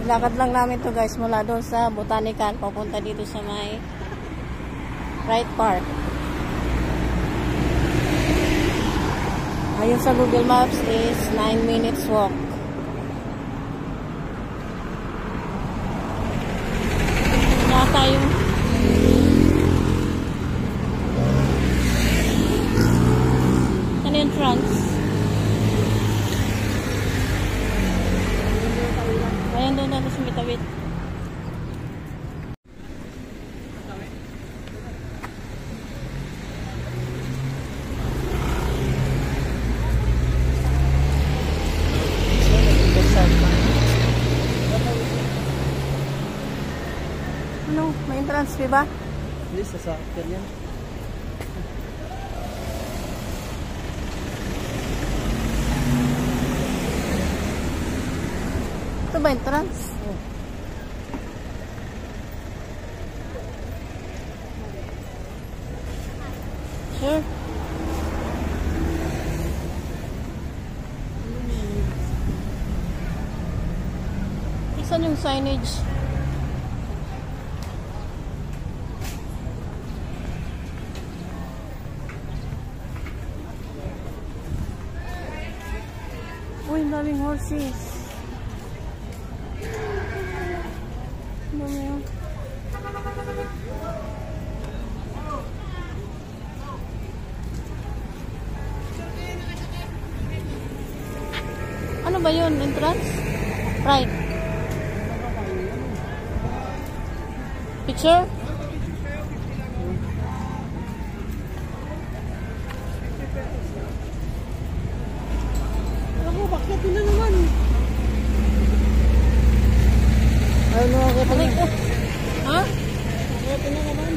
Lakad lang namin to guys mula doon sa Botanical papunta dito sa may Wright Park. Ayun sa Google Maps is 9 minutes walk. Na tayo. Ano yung entrance? Ayan doon natin sa Mitawit. Ano? May entrance fee ba? Please, sasakyan yan. Ito ba entrance? Oh. Sure. Saan yung signage? Uy, daming horses. Ano yun? Ano ba yun? Entrance? Right. Picture? Ako, bakit na naman? Ano ako pa na? Ha? Bakit na naman?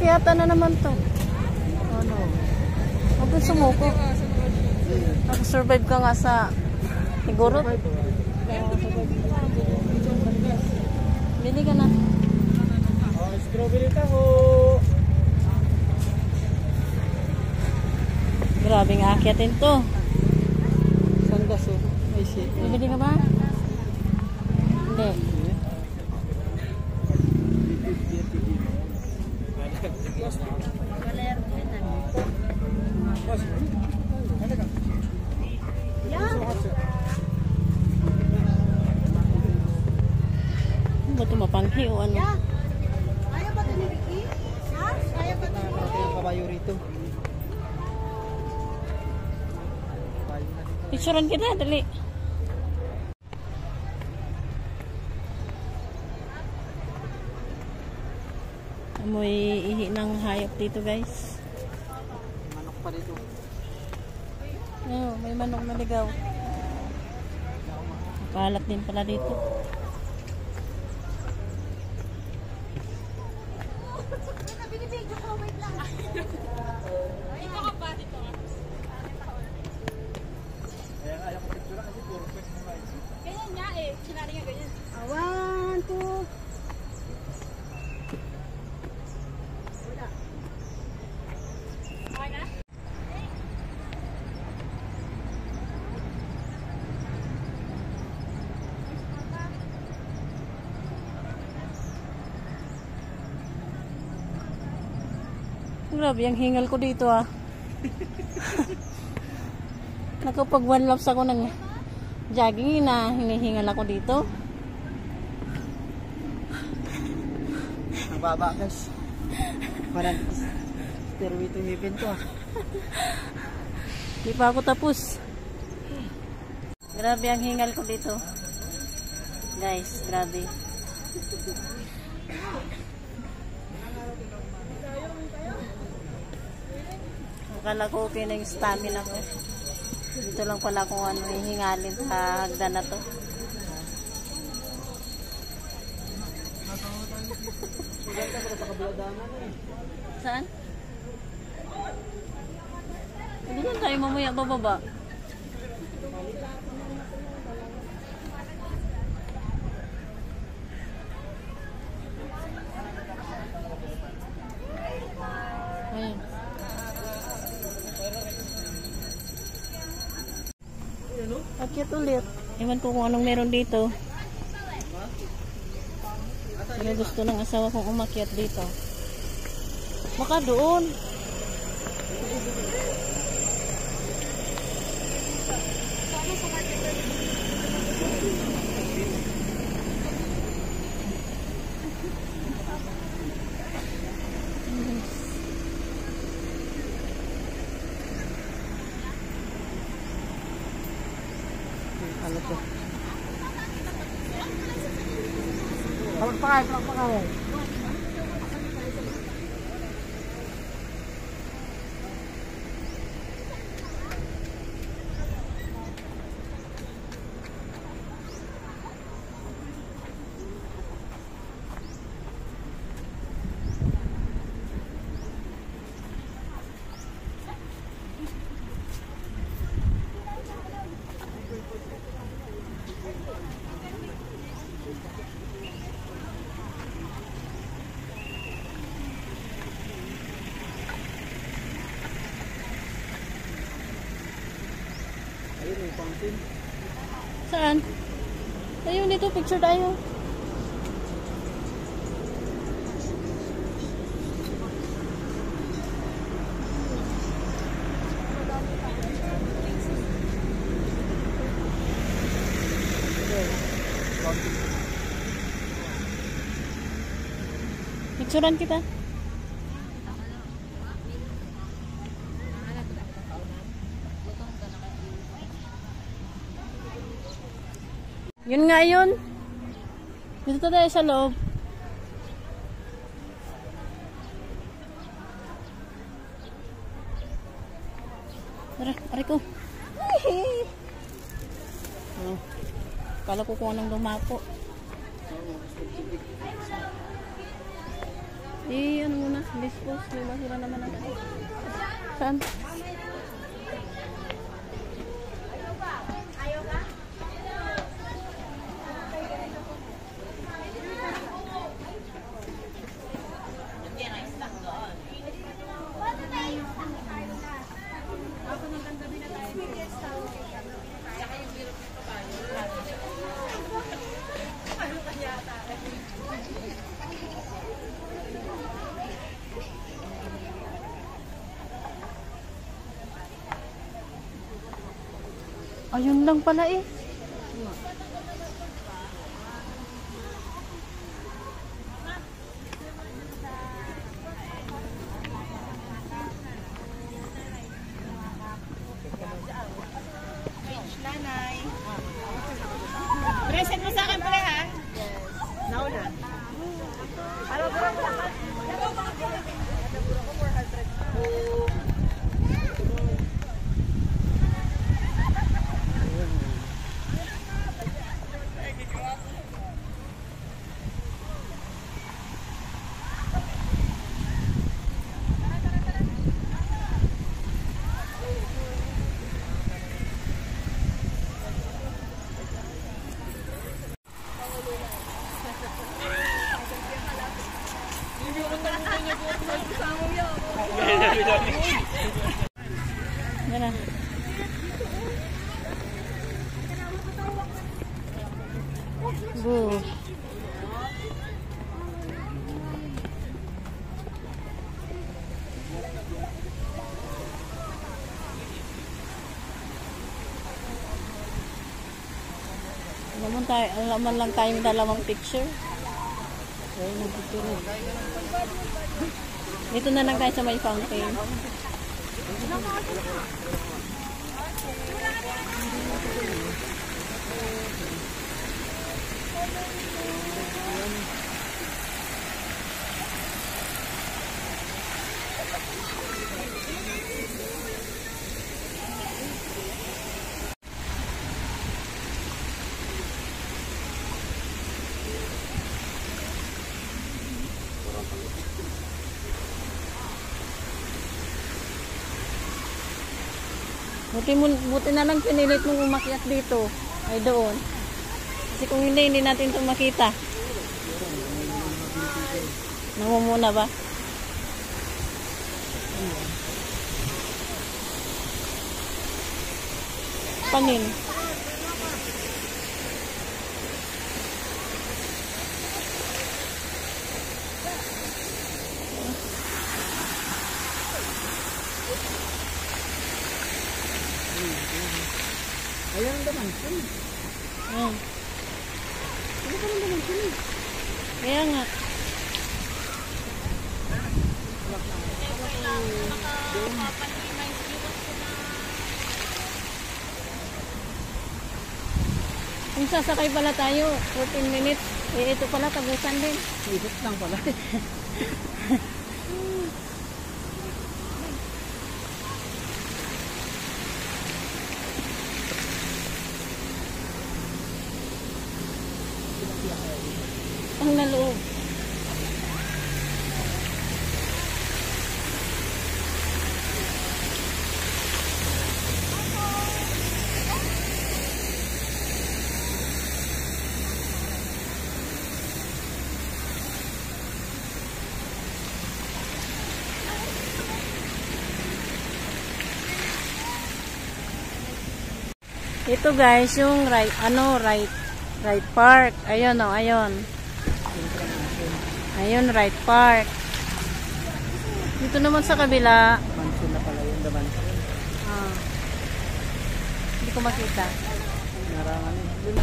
Yata na naman to. Ano? Huwag kang sumuko. Nag-survive ka nga sa Igorot. Bili ka na. Oh, strawberry taho. Grabing akyatin to. Sandas oh. May shit. Bibili ka ba? Hindi. Ano ba ito mapanghi o ano? Ayaw ba ito ni Vicky? Ha? Ayaw ba ito ni Ito yung kabayo rito. Picturean kita, dali. Amoy ihi ng hayop dito guys. Manok pa dito. Ayun, may manok na ligaw. Kalat din pala dito. Binibidyo ko, wait lang. Ito ka pa dito. Kaya ayaw ko picture kasi puro pwes mo guys. Ganyan nga eh. Sinari nga ganyan. 1, 2. Okay na? Grabe, ang hingal ko dito ah. Nakapag one laps ako ng jogging na hinihingal ako dito. Ang baba guys. Parang stairway to heaven to ah. Di pa ako tapos. Grabe ang hingal ko dito. Guys, grabe. Akala ko okay na yung stamina ko. Dito lang pala kung ano hihingalin sa hagdan na to. Maganda para sa kabladanan eh. Saan? Hindi lang tayo mamaya bababa. Ayun. Akyat ulit. Ewan ko kung anong meron dito. Pero gusto ng asawa kong umakyat dito. Baka doon. Ano to? Pakay. Ayun yung fountain. Saan? Ayun dito, picture tayo. Picturean kita. Yun nga yun. Dito tayo sa loob. Tara, aray ko. Oh. Kala ko kung anong lumapo. Ano muna? Dispose. May basura naman natin. Saan? Ayun lang pala eh. Nanay. Present mo sa akin pala ha? Nauna. Ano ba? Yan na. Go. Alaman lang tayong dalawang picture. Ayun yung picture. Dito na lang tayo sa may fountain. Buti na lang pinilit mong umakyat dito. Ay doon. Kasi kung hindi natin ito makita. Namumuna ba? Panin. Ayan ang daman. Ayan. Ano ka lang daman sila? Kaya nga. Kung sasakay pala tayo, 14 minutes. Eh, ito pala, tagusan din. Ikot lang pala. Ang naloob. Ito guys, yung right park. Ayun oh, ayun. Ayun, right park. Dito naman sa kabila. Mansion na pala yun, the mansion. Ah. Hindi ko makita. Narangan yun.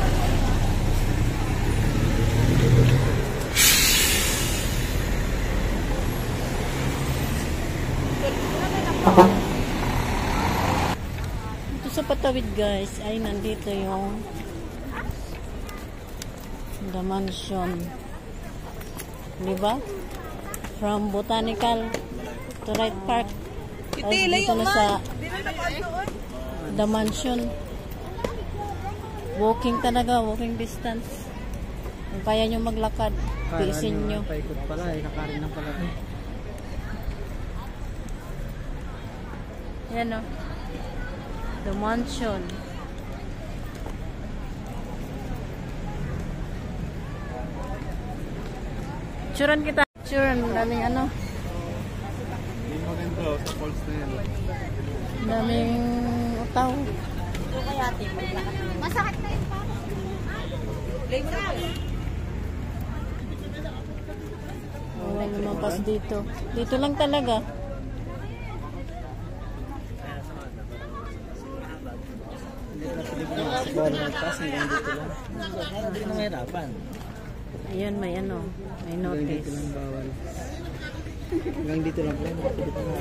Ito sa patawid guys, ay nandito yung the mansion. Diba? From Botanical to right park. Tapos dito na sa the mansion. Walking talaga, walking distance. Kung kaya nyo maglakad, tiisin nyo. Paikot pala eh, nakarin na pala eh. Yan o. The mansion. Picturean kita. Picturean. Daming ano. Hindi maganda sa falls na yan. Daming utaw. Masakit na yun pa. Wala lumampas dito. Dito lang talaga. Hindi na Pilipinas. Sa bawal ng pass, hanggang dito lang. Hindi na mahirapan. Ayun, may ano. May Hanggang notice. dito lang bawal. Hanggang dito lang po. Pwede pa nga.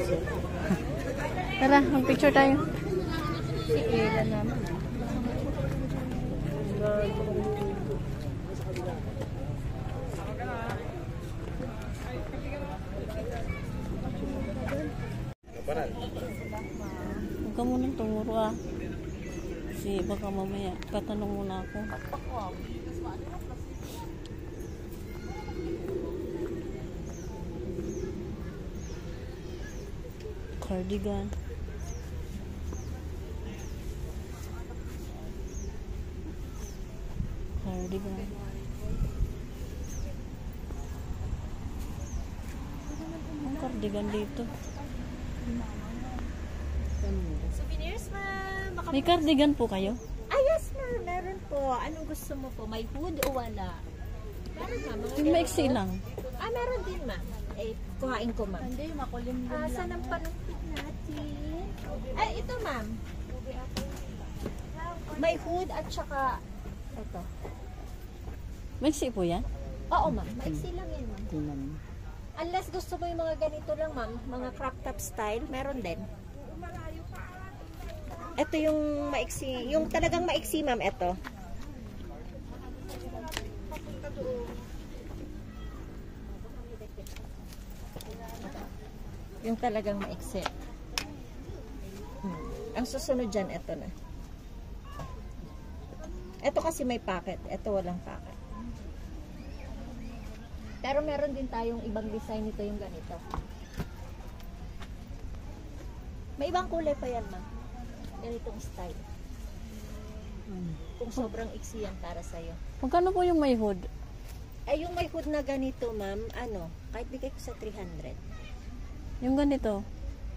Tara, mag-picture tayo. Si Ella naman. Huwag ka munang tumuro ah. Kasi baka mamaya tatanong muna ako. Cardigan. Cardigan. Ang cardigan dito. Souvenirs, ma'am. Baka May cardigan po kayo? Ah, yes, ma'am. Meron po. Anong gusto mo po? May hood o wala? Meron, ma'am. Mga Yung maiksi lang. Ah, meron din, ma'am. Eh, kuhain ko, ma'am. Hindi, makulimlim Ah, lang. saan ang panumpit natin? Ay, ito, ma'am. May hood at saka ito. Maiksi po yan? Oo, ma'am. Maiksi lang yan, ma'am. Tingnan. Unless gusto mo yung mga ganito lang, ma'am. Mga crop top style, meron din. Ito yung maiksi. Yung talagang maiksi, ma'am, ito. Yung talagang maiksi. Ang susunod dyan, ito na. Ito kasi may pocket. Ito walang pocket. Pero meron din tayong ibang design nito yung ganito. May ibang kulay pa yan, ma'am. Ganitong style. Kung sobrang iksi yan para sa'yo. Magkano po yung may hood? Ay, yung may hood na ganito, ma'am, kahit bigay ko sa 300. Yung ganito?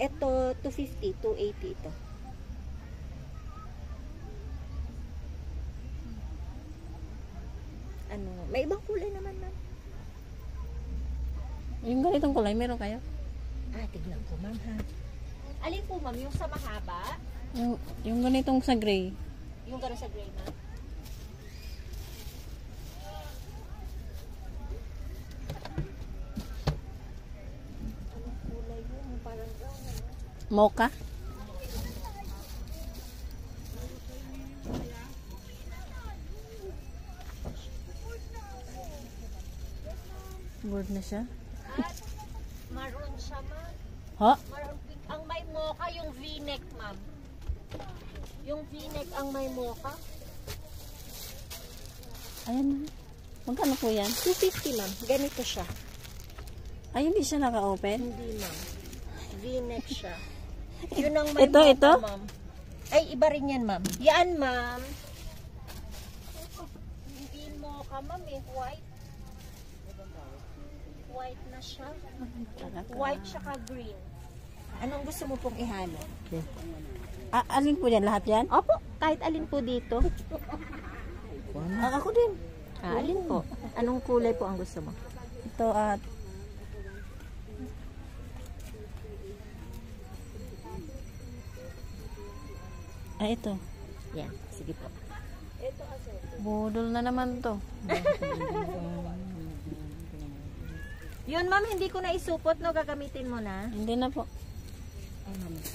Ito, 250, 280 ito. May ibang kulay naman, ma'am. Yung ganitong kulay, meron kayo? Tignan ko, ma'am, ha. Alin po, ma'am? Yung sa mahaba? Yung ganitong sa gray. Yung gano'n sa gray, ma'am? Anong kulay yun? Parang brown, Mocha? Board na siya. At maroon siya, ma'am. Ha? Maroon pink. Ang may mocha, yung V-neck, ma'am. Yung V-neck ang may mocha. Ayan na. Magkano po yan? 250, ma'am. Ganito siya. Ay, hindi siya naka-open? Hindi, ma'am. V-neck siya. Yun ang may Ito, mocha, ito? ma'am. Ay, iba rin yan, ma'am. Yan, ma'am. Hindi mocha, ma'am, eh. White. White na siya. White siya ka green. Anong gusto mo pong ihalo? Alin po yan? Lahat yan? Opo, kahit alin po dito. Ako din. Alin po? Anong kulay po ang gusto mo? Ito at... ito. Yan, sige po. Budol na naman to. Yun, ma'am, hindi ko na isupot, no? Gagamitin mo na. Hindi na po.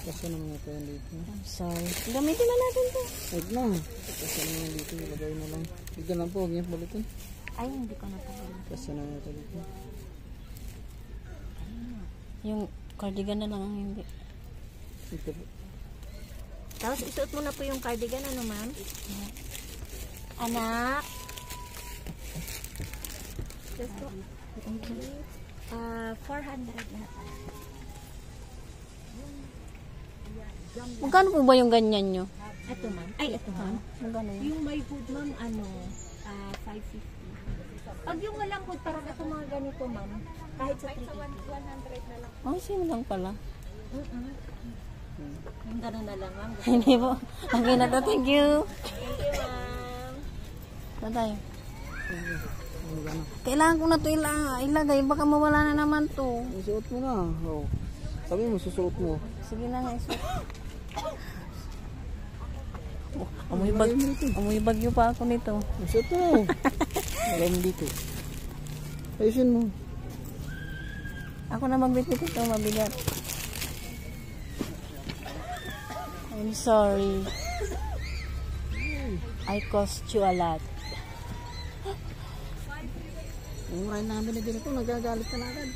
Kasi naman ito yung dito. Sorry. Gamitin na natin to. Wait lang. Kasi naman yung dito. Ilagay na lang. Dito lang po. Huwag niya balitin. Ay, hindi ko na po. Kasi naman ito dito. Yung cardigan na lang ang hindi. Ito po. Tapos isuot mo na po yung cardigan, ano, ma'am? Anak. Just po. 400 lahat. Magkano po ba yung ganyan nyo? Ito, ma'am. Ay, ito, ma'am. Magkano yun? Yung may hood, ma'am, 550. Pag yung walang hood, parang ito mga ganito, ma'am. Kahit sa 100 na lang. Oh, same lang pala. Yung gano'n na lang, ma'am. Hindi po. Okay na to. Thank you. Thank you, ma'am. Saan tayo? Kailangan ko na to ilagay. Baka mawala na naman to. Isuot mo na. Oh. Sabi mo, susuot mo. Sige na nga, isuot. Amoy bagyo pa ako nito. Isuot mo. Alam mo dito. Ayusin mo. Ako na magbitbit ito, mabigat. I'm sorry. I cost you a lot. Yung murahin na binibili ko, nagagalit ka na agad.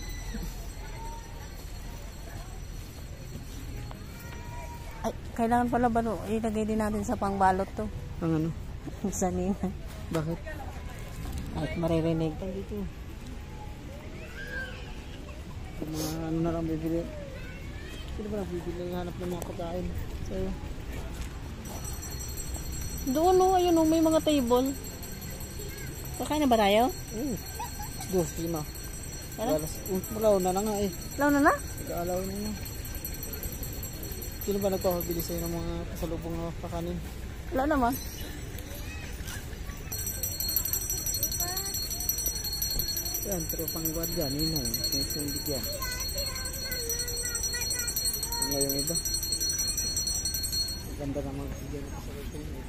Ay, kailangan pala ba ilagay din natin sa pangbalot to? Ang ano? Sanina. Bakit? At maririnig. Dito. Yung mga ano na lang bibili. Sino ba bibili? Hanap ng mga pagkain. Sa'yo. Doon o, ayun o, may mga table. Kakain na ba tayo? Dos, lima. Ano? Malaw na nga eh. Law na na? Nag-aalaw na nga. Sino ba nagpapabili sa'yo ng mga pasalubong na pakanin? Wala naman. Yan, pero pang guardia, ninong. Yung bigyan. Yung nga yung iba. Ang ganda naman kasi dyan sa pasalubong.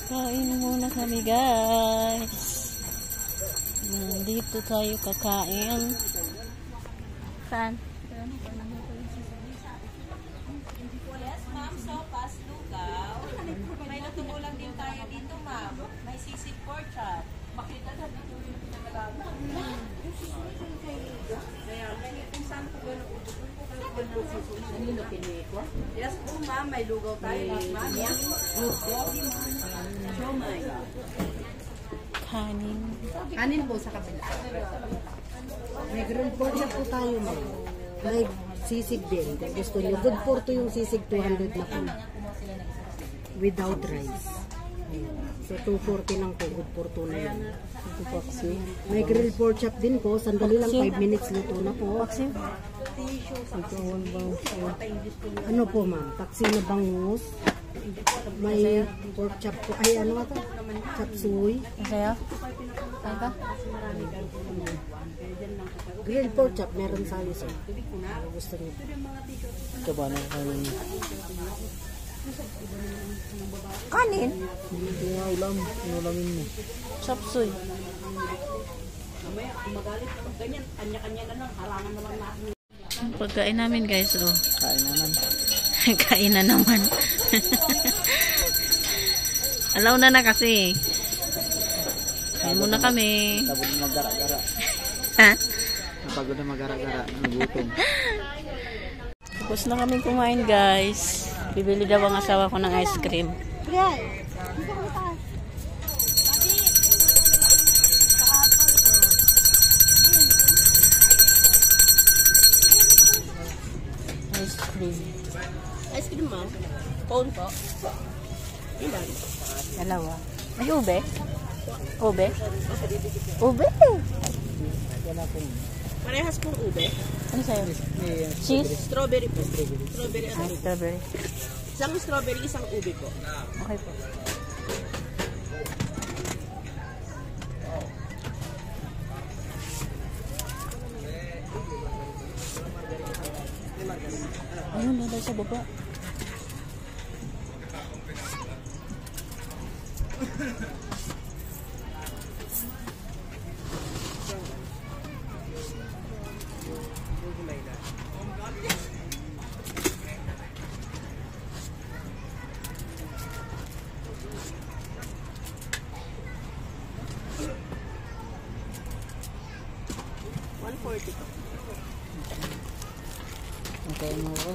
Kain muna kami, guys. Dito tayo kakain. Saan? Yes, ma'am. Sopas, lugaw. May natumulang din tayo dito, ma'am. May sisig pork chop. Makita na dito yung pinagalaman. Kaya, may kung saan po Yes po, ma'am. May lugaw tayo. Ma'am, yan. Siomay. Kanin. Kanin po sa kabila. May grilled pork chop po tayo, ma'am. May sisig din. Kung gusto nyo. Good for to yung sisig, 200 na po. Without rice. So, 240 lang po. Good for to na yan. May grilled pork chop din po. Sandali lang, 5 minutes luto na po. Ano po, ma'am? Paksi na bangus. May pork chop po. Ay, ano ito? Chop suey. Masaya? Saan ka? Grilled pork chop, meron sa alis. Ano gusto niyo? Ito ba na kanin? Kanin? Hindi nga ulam. Inulamin mo. Chop suey. Pagkain namin guys, oh. Kain naman. Kain na naman. Alaw na kasi. Kain muna kami. Pagod na magara-gara. Ha? Pagod na magara-gara. Nagutom. Tapos na kami kumain guys. Bibili daw ang asawa ko ng ice cream. Ice cream. Ice cream, ma'am. Cone po. Ilan? Dalawa. May ube? Ube? Ube? Parehas pong ube. Ano sa'yo? Cheese? Strawberry po. Strawberry at Ah, strawberry. isang strawberry, isang ube po. Okay po. Ayun, nalay sa baba. Okay mo ko.